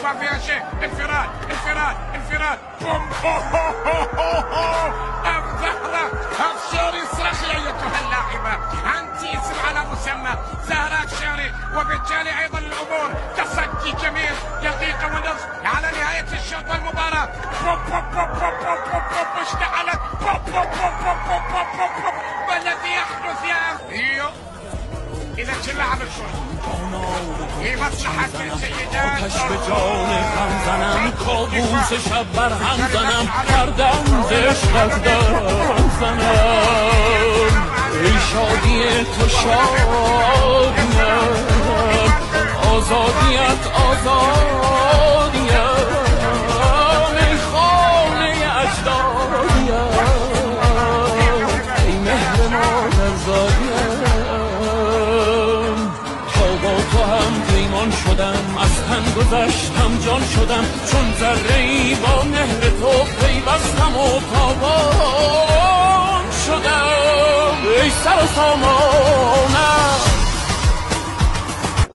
ما فيها شيء. انفراد انفراد انفراد. بوم. الظهر الشعري الصراخي ايتها اللاعبة، انت اسم على مسمى زهراء الشعري، وبالتالي ايضا الامور تصدي جميل. دقيقة ونصف على نهاية الشوط المباراة. بوب بوب بوب بوب بوب بوب اشتعلت. بوب بوب بوب بوب بوب بوب بوب. ما الذي يحدث يا إذا تلعب الكرة في مصلحة السيدات. آتش به جان غم زنم، کابوس شب بر هم زنم، هر دم عشقت دم زنم. ای شادی تو شادیم، آزادیت آزادیم، ای خانه اجدادیم، ای مهر مادرزادیم. تو هم پیمان شدم، از تن گذشتم جان شدم، چون ذره‌ای با مهر تو پیوستم و تابان شدم. ای سر و سامان